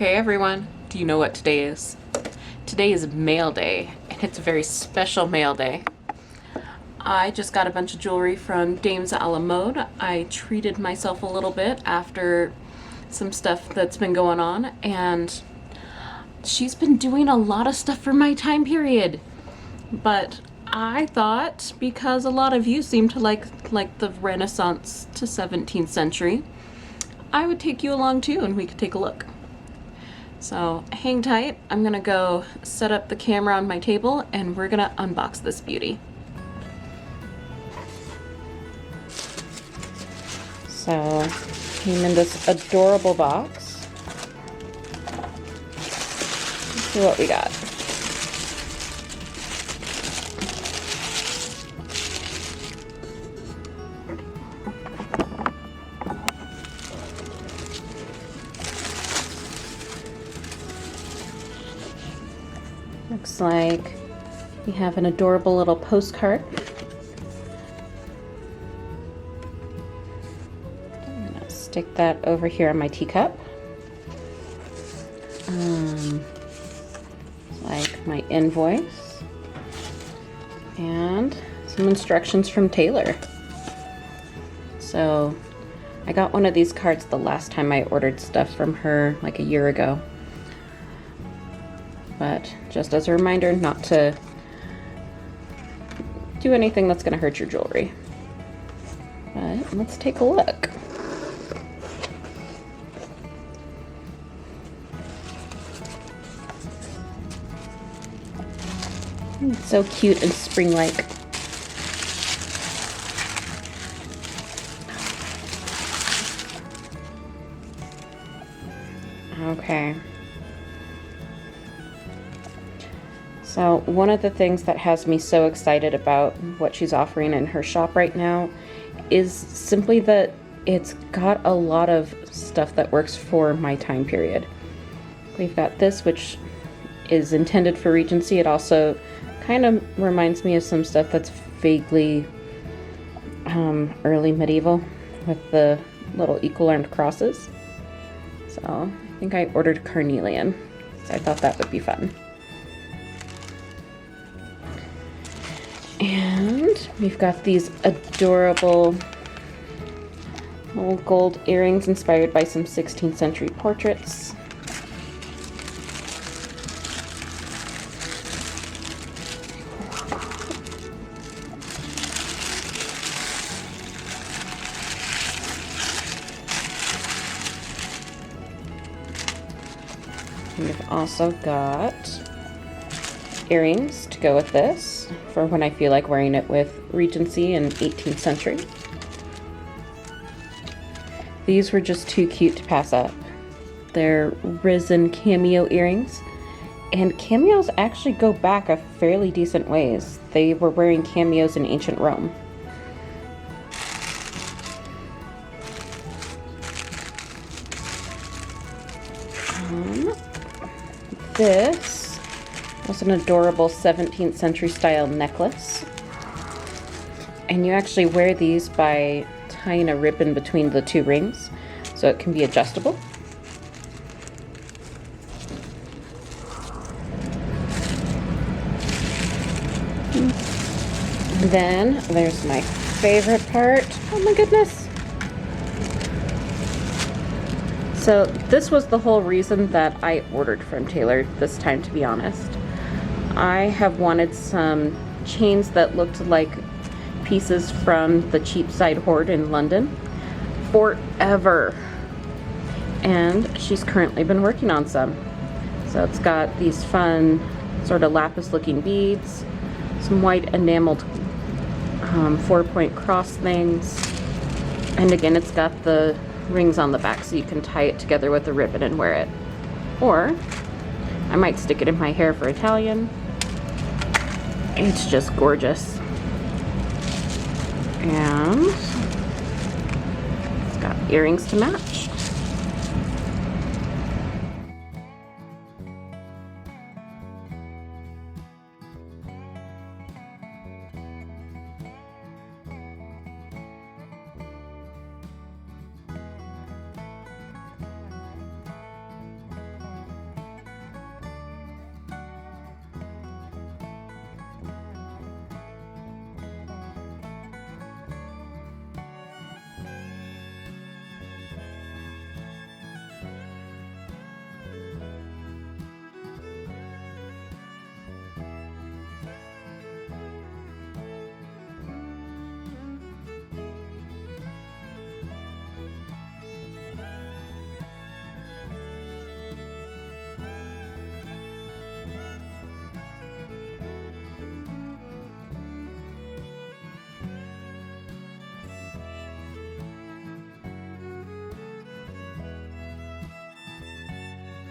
Hey everyone, do you know what today is? Today is mail day, and it's a very special mail day. I just got a bunch of jewelry from Dames a la Mode. I treated myself a little bit after some stuff that's been going on, and she's been doing a lot of stuff for my time period. But I thought, because a lot of you seem to like the Renaissance to 17th century, I would take you along too and we could take a look. So hang tight, I'm gonna go set up the camera on my table and we're gonna unbox this beauty. So, came in this adorable box. Let's see what we got. Looks like we have an adorable little postcard. I'm gonna stick that over here on my teacup. Like my invoice and some instructions from Taylor. So I got one of these cards the last time I ordered stuff from her like a year ago. But just as a reminder not to do anything that's going to hurt your jewelry. But let's take a look. It's so cute and spring-like. Okay. So one of the things that has me so excited about what she's offering in her shop right now is simply that it's got a lot of stuff that works for my time period. We've got this, which is intended for Regency. It also kind of reminds me of some stuff that's vaguely early medieval with the little equal-armed crosses. So I think I ordered carnelian, so I thought that would be fun. And we've got these adorable little gold earrings inspired by some 16th century portraits. We've also got earrings to go with this for when I feel like wearing it with Regency and 18th century. These were just too cute to pass up. They're risen cameo earrings, and cameos actually go back a fairly decent ways. They were wearing cameos in ancient Rome. This was an adorable 17th century style necklace, and you actually wear these by tying a ribbon between the two rings so it can be adjustable. And then there's my favorite part. Oh my goodness. So this was the whole reason that I ordered from Taylor this time, to be honest. I have wanted some chains that looked like pieces from the Cheapside Hoard in London forever. And she's currently been working on some. So it's got these fun sort of lapis looking beads, some white enameled 4-point cross things, and again it's got the rings on the back so you can tie it together with a ribbon and wear it. Or I might stick it in my hair for Italian. It's just gorgeous. And it's got earrings to match.